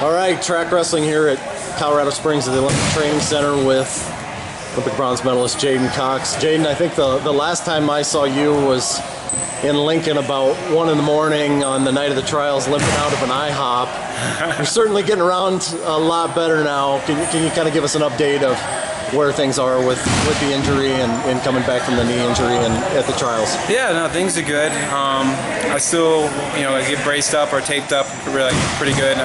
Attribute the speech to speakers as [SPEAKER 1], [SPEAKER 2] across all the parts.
[SPEAKER 1] All right, track wrestling here at Colorado Springs at the Olympic Training Center with Olympic bronze medalist J'den Cox. J'den, I think the last time I saw you was in Lincoln about 1 in the morning on the night of the trials, limping out of an IHOP. You're certainly getting around a lot better now. Can you kind of give us an update of where things are with the injury and coming back from the knee injury and at the trials?
[SPEAKER 2] Yeah, no, things are good. I still, I get braced up or taped up really pretty good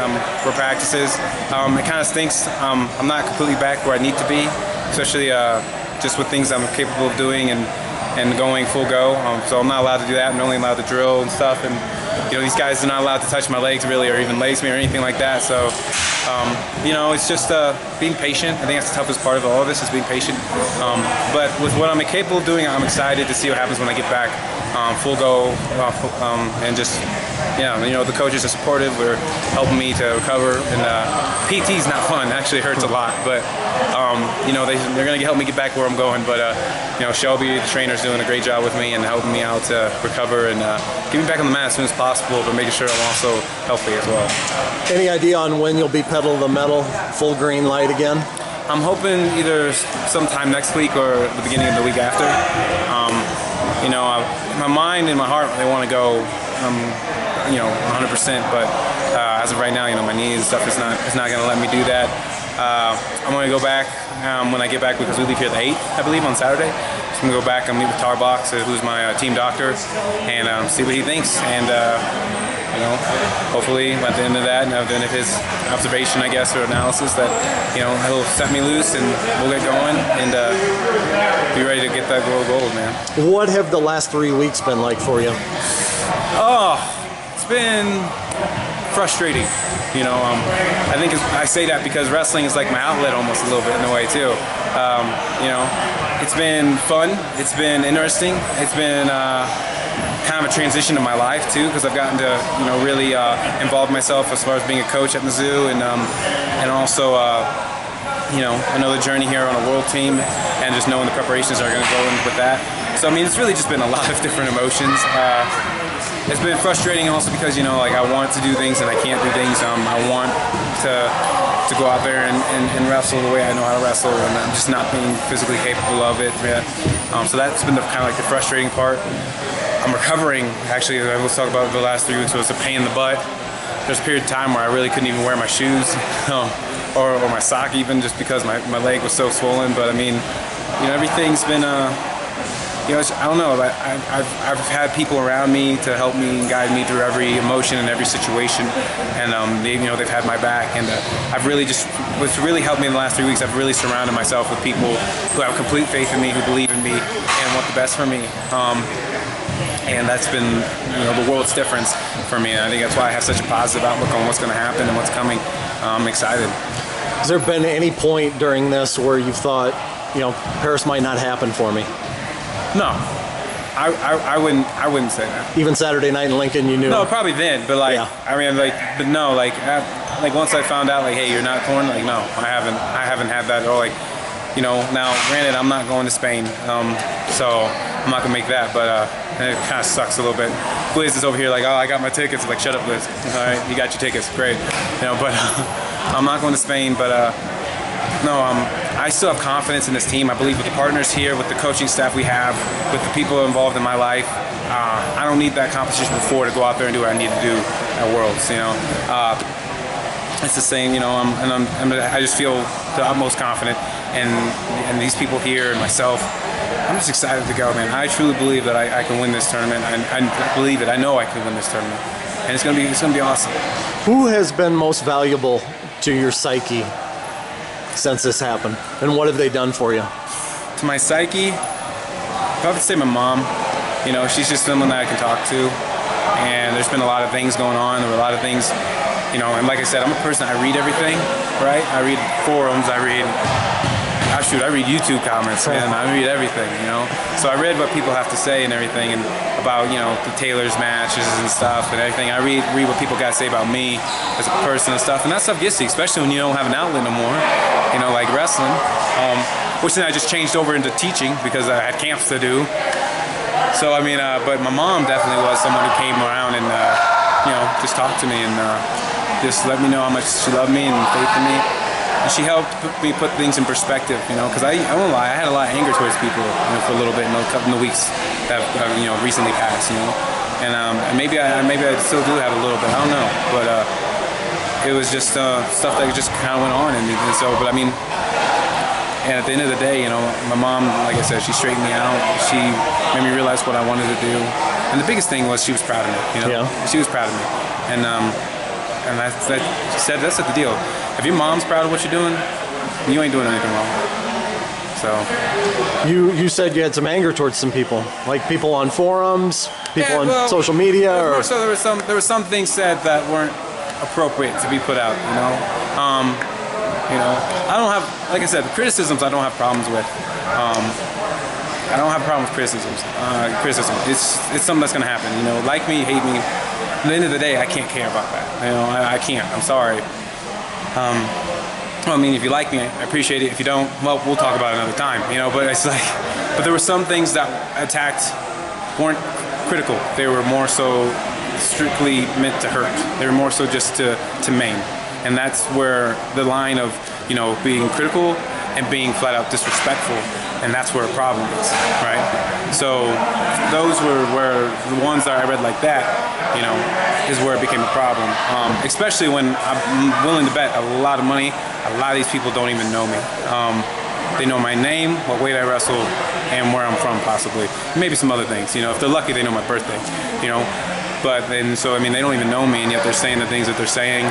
[SPEAKER 2] for practices. It kind of stinks. I'm not completely back where I need to be, especially just with things I'm capable of doing and going full go. So I'm not allowed to do that. I'm only allowed to drill and stuff. And these guys are not allowed to touch my legs really, or even lace me or anything like that. So it's just being patient. I think that's the toughest part of all of this, is being patient. But with what I'm capable of doing, I'm excited to see what happens when I get back full go, and just, the coaches are supportive. They're helping me to recover, and PT is not fun. It actually hurts a lot, but they're going to help me get back where I'm going. But Shelby, the trainer's doing a great job with me and helping me out to recover and get me back on the mat as soon as possible, but making sure I'm also healthy as well. Any
[SPEAKER 1] idea on when you'll be pedal to the metal, full green light again?
[SPEAKER 2] I'm hoping either sometime next week or the beginning of the week after. My mind and my heart, they want to go 100%, but as of right now, my knees and stuff is not going to let me do that. I'm going to go back when I get back, because we leave here the 8th, I believe, on Saturday. So I'm going to go back and meet with Tarbox, who's my team doctor, and see what he thinks. And hopefully at the end of that, and at the end of his observation, I guess, or analysis, that he'll set me loose and we'll get going and be ready to get that gold, man.
[SPEAKER 1] What have the last 3 weeks been like for you?
[SPEAKER 2] Oh, it's been frustrating. I think I say that because wrestling is like my outlet almost a little bit in a way too. It's been fun. It's been interesting. It's been kind of a transition in my life too, because I've gotten to really involve myself as far as being a coach at Mizzou, and also another journey here on a world team, and just knowing the preparations are going to go in with that. So it's really just been a lot of different emotions. It's been frustrating also because I want to do things and I can't do things. I want to go out there and wrestle the way I know how to wrestle, and I'm just not being physically capable of it yet. So that's been kind of like the frustrating part. I'm recovering. Actually, I will talk about the last 3 weeks. So it's a pain in the butt. There's a period of time where I really couldn't even wear my shoes or my sock even, just because my leg was so swollen. But everything's been I don't know. I've had people around me to help me and guide me through every emotion and every situation, and they've had my back. And I've really what's really helped me in the last 3 weeks, I've really surrounded myself with people who have complete faith in me, who believe in me, and want the best for me. And that's been the world's difference for me. And I think that's why I have such a positive outlook on what's going to happen and what's coming. I'm excited.
[SPEAKER 1] Has there been any point during this where you thought, Paris might not happen for me?
[SPEAKER 2] No, I wouldn't say that.
[SPEAKER 1] Even Saturday night in Lincoln, you knew?
[SPEAKER 2] No, probably then, but
[SPEAKER 1] yeah.
[SPEAKER 2] But no, once I found out, hey, you're not torn, no, I haven't had that, or now granted, I'm not going to Spain, so I'm not gonna make that, but it kind of sucks a little bit. Liz is over here oh, I got my tickets. I'm shut up, Liz. All right, you got your tickets, great. But I'm not going to Spain, but no, I still have confidence in this team. I believe with the partners here, with the coaching staff we have, with the people involved in my life. I don't need that competition before to go out there and do what I need to do at Worlds. It's the same. I just feel the utmost confident, and these people here and myself. I'm just excited to go, man. I truly believe that I can win this tournament. I believe it. I know I can win this tournament, and it's gonna be awesome.
[SPEAKER 1] Who has been most valuable to your psyche since this happened, and what have they done for you?
[SPEAKER 2] To my psyche, I would say my mom. She's just someone that I can talk to, and there's been a lot of things going on. There were a lot of things, and like I said, I'm a person, I read everything, right? I read forums, I read YouTube comments, and I read everything, So I read what people have to say and everything, and about, the Taylor's matches and stuff and everything. I read what people got to say about me as a person and stuff, and that stuff gets you, especially when you don't have an outlet no more, like wrestling. Which then I just changed over into teaching because I had camps to do. So but my mom definitely was someone who came around and just talked to me, and just let me know how much she loved me and faith in me. And she helped me put things in perspective, you know, because I won't lie, I had a lot of anger towards people, you know, for a little bit in the weeks that have, you know, recently passed, you know. And maybe I still do have a little bit, I don't know, but it was just stuff that just kind of went on, and so, but I mean, and at the end of the day, you know, my mom, like I said, she straightened me out. She made me realize what I wanted to do, and the biggest thing was she was proud of me, you know. Yeah. She was proud of me, and she said that's the deal. If your mom's proud of what you're doing, you ain't doing anything wrong. So
[SPEAKER 1] you said you had some anger towards some people, like people on forums, people on social media, or
[SPEAKER 2] so there were some things said that weren't appropriate to be put out. You know, I don't have, like I said, criticisms I don't have problems with. I don't have a problem with criticisms. Criticism, it's something that's gonna happen. You know, like me, hate me. At the end of the day, I can't care about that. You know, I can't. I'm sorry. I mean, if you like me, I appreciate it. If you don't, well, we'll talk about it another time. You know, but it's like, but there were some things that attacked weren't critical. They were more so strictly meant to hurt. They were more so just to maim. And that's where the line of, you know, being critical and being flat out disrespectful, and that's where a problem is, right? So those were the ones that I read like that, you know, is where it became a problem. Especially when I'm willing to bet a lot of money, a lot of these people don't even know me. They know my name, what weight I wrestle, and where I'm from possibly. Maybe some other things, you know, if they're lucky they know my birthday, you know. But then, so I mean, they don't even know me, and yet they're saying the things that they're saying,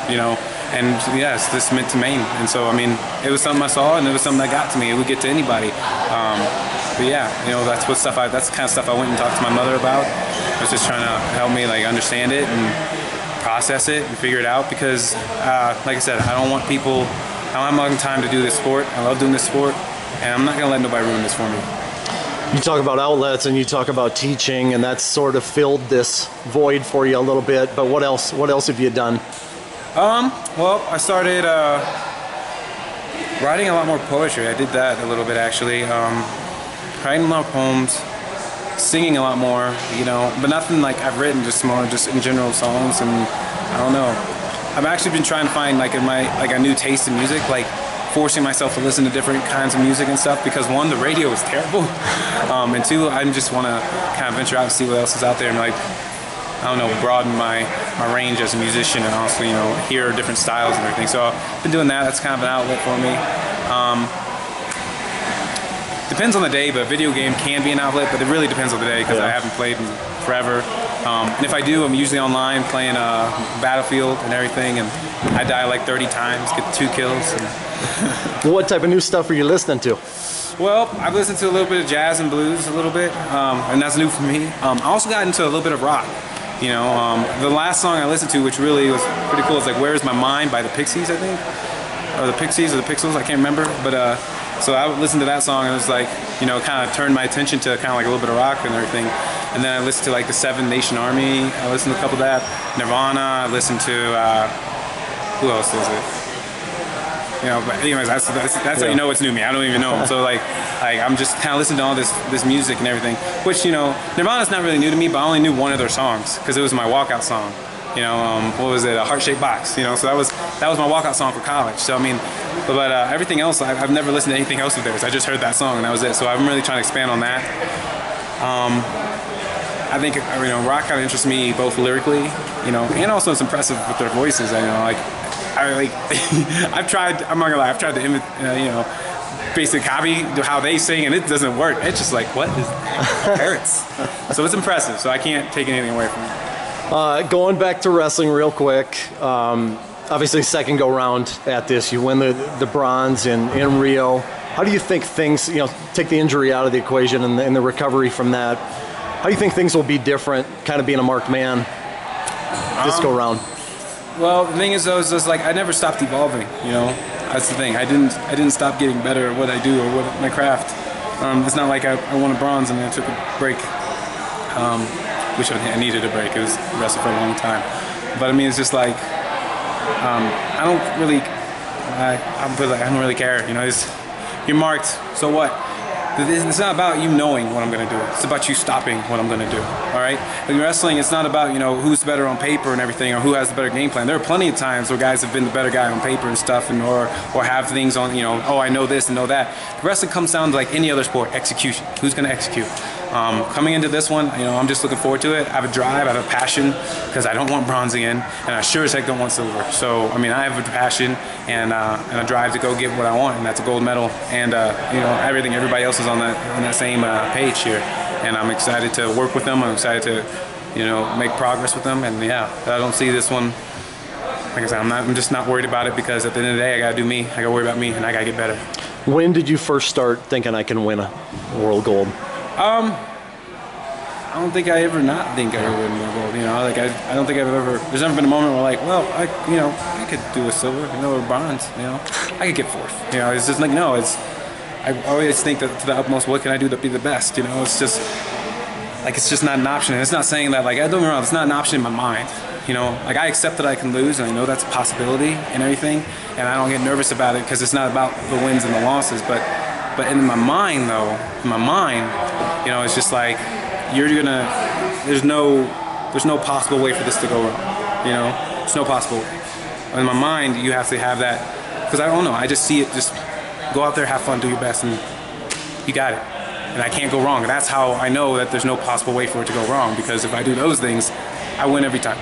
[SPEAKER 2] you know. And yes, this meant to maim. And so I mean, it was something I saw, and it was something that got to me. It would get to anybody. But yeah, you know, that's the kind of stuff I went and talked to my mother about. I was just trying to help me like understand it and process it and figure it out, because like I said, I don't want people. I don't have much time to do this sport. I love doing this sport, and I'm not gonna let nobody ruin this for me.
[SPEAKER 1] You talk about outlets and you talk about teaching, and that's sort of filled this void for you a little bit, but what else have you done?
[SPEAKER 2] Well, I started writing a lot more poetry. I did that a little bit, actually. Writing a lot of poems, singing a lot more, you know, but nothing like I've written, just more just in general songs, and I don't know. I've actually been trying to find like a new taste in music, like forcing myself to listen to different kinds of music and stuff, because one, the radio is terrible, and two, I just want to kind of venture out and see what else is out there and like, I don't know, broaden my range as a musician, and also, you know, hear different styles and everything. So I've been doing that. That's kind of an outlet for me. Depends on the day, but a video game can be an outlet, but it really depends on the day, because I haven't played in forever. And if I do, I'm usually online playing Battlefield and everything, and I die like 30 times, get 2 kills.
[SPEAKER 1] What type of new stuff are you listening to?
[SPEAKER 2] Well, I've listened to a little bit of jazz and blues a little bit, and that's new for me. I also got into a little bit of rock. You know, the last song I listened to, which really was pretty cool, is like "Where's My Mind" by the Pixies, I think, or the Pixies or the Pixels, I can't remember. But so I listened to that song, and it was like, you know, kind of turned my attention to kind of like a little bit of rock and everything. And then I listened to like the Seven Nation Army. I listened to a couple of that. Nirvana. I listened to who else is it? You know, but anyways, that's how you know it's new to me. I don't even know them. So like I'm just kind of listening to all this music and everything, which, you know, Nirvana's not really new to me, but I only knew one of their songs because it was my walkout song. You know, what was it? A Heart-Shaped Box. You know, so that was my walkout song for college. So I mean, but everything else, I've never listened to anything else of theirs. I just heard that song and that was it. So I'm really trying to expand on that. I think, you know, rock kind of interests me both lyrically, you know, and also it's impressive with their voices. You know, like I've tried. I'm not gonna lie. I've tried to you know, basic copy how they sing, and it doesn't work. It's just like, what is it hurts. So it's impressive. So I can't take anything away from it.
[SPEAKER 1] Going back to wrestling real quick. Obviously, second go round at this, you win the bronze in Rio. How do you think things, you know, take the injury out of the equation and the recovery from that? How do you think things will be different, kind of being a marked man this go round?
[SPEAKER 2] Well, the thing is, though, is just like I never stopped evolving. You know, that's the thing. I didn't stop getting better at what I do or what my craft. It's not like I won a bronze and then I took a break, which I needed a break. It was wrestled for a long time. But I mean, it's just like I don't really care. You know, you're marked. So what? It's not about you knowing what I'm going to do. It's about you stopping what I'm going to do. All right. In wrestling, it's not about who's better on paper and everything, or who has the better game plan. There are plenty of times where guys have been the better guy on paper and stuff, and or have things on oh, I know this and know that. Wrestling comes down to like any other sport, execution. Who's going to execute? Coming into this one, I'm just looking forward to it. I have a drive, I have a passion, because I don't want bronze again, and I sure as heck don't want silver. So, I mean, I have a passion and a drive to go get what I want, and that's a gold medal. And everybody else is on that same page here, and I'm excited to work with them. I'm excited to, make progress with them. And yeah, I don't see this one. Like I said, I'm just not worried about it, because at the end of the day, I gotta do me. I gotta worry about me, and I gotta get better.
[SPEAKER 1] When did you first start thinking I can win a world gold?
[SPEAKER 2] I don't think I ever not think I would win gold. I don't think I've ever. There's never been a moment where like, well, I could do a silver, or bronze. I could get fourth. It's just like no. I always think that to the utmost, what can I do to be the best? It's just not an option. And it's not saying that don't get me wrong. It's not an option in my mind. I accept that I can lose, and I know that's a possibility and everything, and I don't get nervous about it, because it's not about the wins and the losses, but in my mind though, it's just like there's no possible way for this to go wrong. There's no possible way. In my mind, you have to have that, because I don't know, I just see it, just go out there, have fun, do your best, and you got it. And I can't go wrong. And that's how I know that there's no possible way for it to go wrong, because if I do those things, I win every time.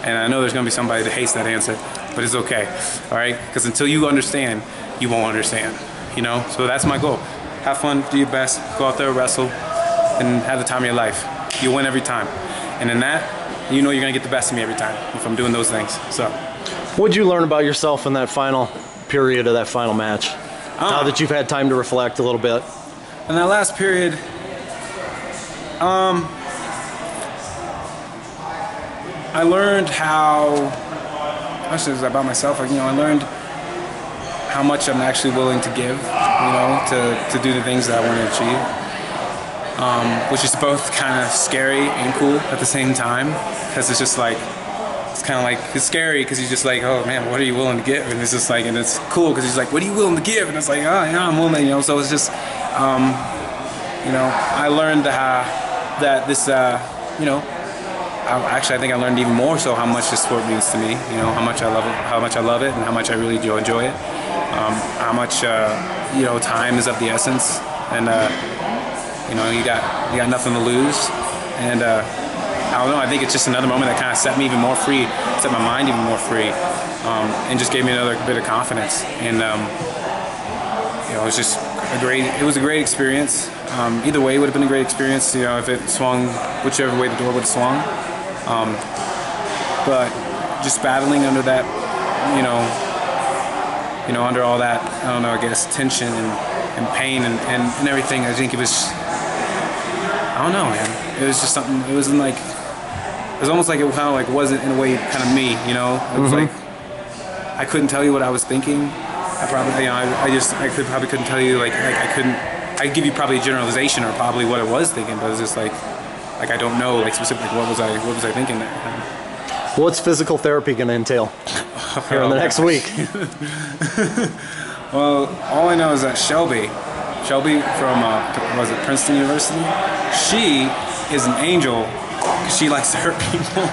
[SPEAKER 2] And I know there's going to be somebody that hates that answer, but it's okay, all right? Because until you understand, you won't understand, So that's my goal. Have fun, do your best, go out there, wrestle, and have the time of your life. You win every time. And in that, you're going to get the best of me every time if I'm doing those things. So,
[SPEAKER 1] what did you learn about yourself in that final period of that final match? Now that you've had time to reflect a little bit.
[SPEAKER 2] In that last period, I learned how, actually about myself, I learned how much I'm actually willing to give, to do the things that I want to achieve, which is both kind of scary and cool at the same time, because it's just like, it's scary because you're just like, oh man, what are you willing to give? And it's just like, and it's cool because he's like, what are you willing to give? And it's like, oh yeah, I'm willing to, so it's just, I learned that this, I think I learned even more so how much this sport means to me. How much I love it, and how much I really do enjoy it. How much time is of the essence, and you got nothing to lose, and I don't know. I think it's just another moment that kind of set me even more free, set my mind even more free, and just gave me another bit of confidence. And it was just it was a great experience. Either way, it would have been a great experience. If it swung whichever way the door would have swung. But just battling under that, under all that, I don't know, I guess tension and pain and everything. I think it was, I don't know, man. It was just something. It wasn't like, it was almost like it kind of like wasn't in a way kind of me. It was like I couldn't tell you what I was thinking. I probably, I probably couldn't tell you I couldn't. I'd give you probably a generalization or probably what I was thinking, but it's just like I don't know specifically what was I thinking there.
[SPEAKER 1] What's physical therapy going to entail here in the next week?
[SPEAKER 2] Well, all I know is that Shelby from was it Princeton University? She is an angel. She likes to hurt people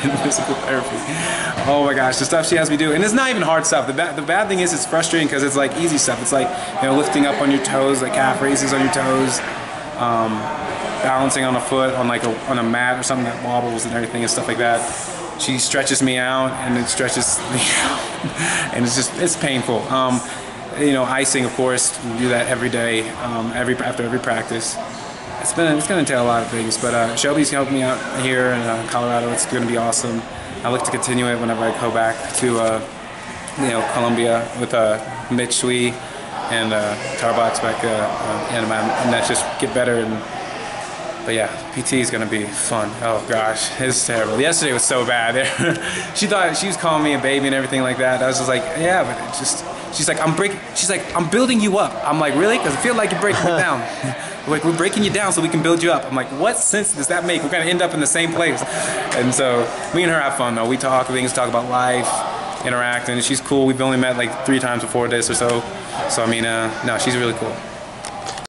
[SPEAKER 2] in physical therapy. Oh my gosh, the stuff she has me do, and it's not even hard stuff. The bad thing is it's frustrating because it's like easy stuff. It's like lifting up on your toes, like calf raises on your toes. Balancing on a foot on a mat or something that wobbles and everything and stuff like that. She stretches me out, and it stretches me out, and it's painful. Icing, of course, we do that every day, after every practice. It's going to entail a lot of things, but Shelby's helped me out here in Colorado. It's going to be awesome. I look to continue it whenever I go back to Columbia with Mitch Sui and Tarbox back, and that's just get better. But yeah, PT is going to be fun. Oh gosh, it's terrible. Yesterday was so bad. She thought she was calling me a baby and everything like that. I was just like, yeah, but it just, she's like, I'm building you up. I'm like, really? Because I feel like you're breaking me down. Like, we're breaking you down so we can build you up. I'm like, what sense does that make? We're going to end up in the same place. And so me and her have fun though. We talk about life, interact, and she's cool. We've only met like 3 times before this or so. So I mean, no, she's really cool.